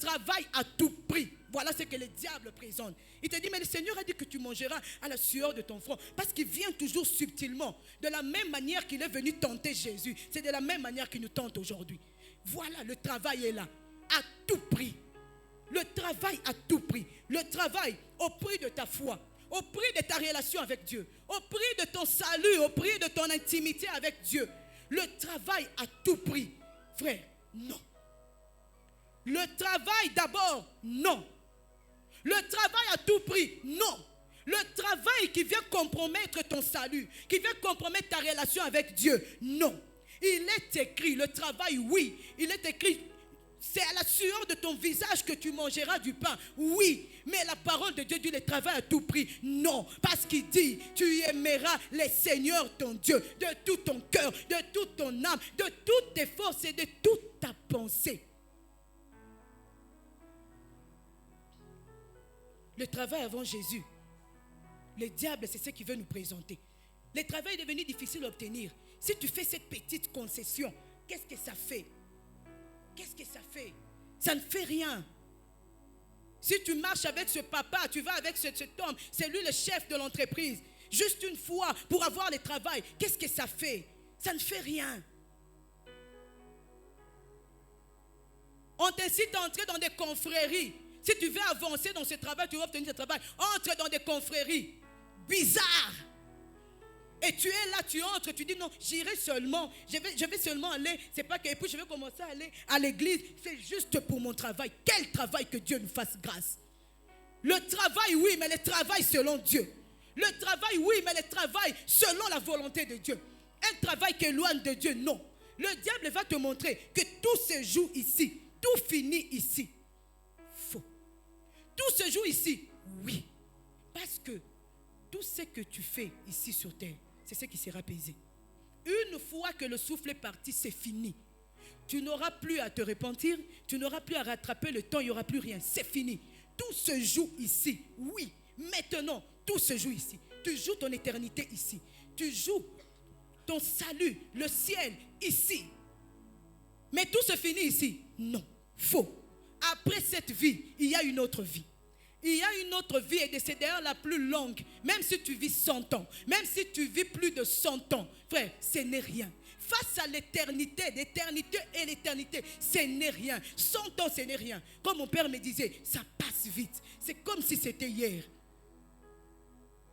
travail à tout prix. Voilà ce que le diable présente. Il te dit, mais le Seigneur a dit que tu mangeras à la sueur de ton front. Parce qu'il vient toujours subtilement. De la même manière qu'il est venu tenter Jésus. C'est de la même manière qu'il nous tente aujourd'hui. Voilà, le travail est là. À tout prix. Le travail à tout prix. Le travail au prix de ta foi. Au prix de ta relation avec Dieu. Au prix de ton salut. Au prix de ton intimité avec Dieu. Le travail à tout prix. Frère, non. Le travail d'abord, non. Le travail à tout prix, non. Le travail qui vient compromettre ton salut, qui vient compromettre ta relation avec Dieu, non. Il est écrit, le travail, oui. Il est écrit, c'est à la sueur de ton visage que tu mangeras du pain, oui. Mais la parole de Dieu dit le travail à tout prix, non. Parce qu'il dit, tu aimeras le Seigneur ton Dieu de tout ton cœur, de toute ton âme, de toutes tes forces et de toute ta pensée. Le travail avant Jésus, le diable, c'est ce qu'il veut nous présenter. Le travail est devenu difficile à obtenir. Si tu fais cette petite concession, qu'est-ce que ça fait? Qu'est-ce que ça fait? Ça ne fait rien. Si tu marches avec ce papa, tu vas avec cet homme, c'est lui le chef de l'entreprise. Juste une fois pour avoir le travail, qu'est-ce que ça fait? Ça ne fait rien. On t'incite à entrer dans des confréries. Si tu veux avancer dans ce travail, tu veux obtenir ce travail, entre dans des confréries bizarres. Et tu es là, tu entres, tu dis non, j'irai seulement, je vais seulement aller, c'est pas que, et puis je vais commencer à aller à l'église, c'est juste pour mon travail. Quel travail, que Dieu nous fasse grâce. Le travail, oui, mais le travail selon Dieu. Le travail, oui, mais le travail selon la volonté de Dieu. Un travail qui éloigne de Dieu, non. Le diable va te montrer que tout se joue ici, tout finit ici. Faux. Tout se joue ici, oui. Parce que tout ce que tu fais ici sur terre, c'est ce qui sera pesé. Une fois que le souffle est parti, c'est fini. Tu n'auras plus à te repentir, tu n'auras plus à rattraper le temps, il n'y aura plus rien. C'est fini. Tout se joue ici, oui. Maintenant, tout se joue ici. Tu joues ton éternité ici. Tu joues ton salut, le ciel ici. Mais tout se finit ici. Non, faux. Après cette vie, il y a une autre vie. Il y a une autre vie et c'est d'ailleurs la plus longue. Même si tu vis 100 ans, même si tu vis plus de 100 ans, frère, ce n'est rien. Face à l'éternité et l'éternité, ce n'est rien. 100 ans, ce n'est rien. Comme mon père me disait, ça passe vite. C'est comme si c'était hier.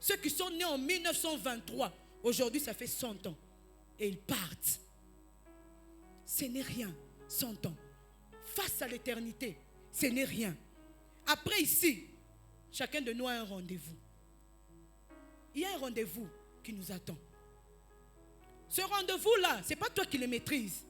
Ceux qui sont nés en 1923, aujourd'hui, ça fait 100 ans. Et ils partent. Ce n'est rien, 100 ans. Face à l'éternité, ce n'est rien. Après ici, chacun de nous a un rendez-vous. Il y a un rendez-vous qui nous attend. Ce rendez-vous-là, ce n'est pas toi qui le maîtrises.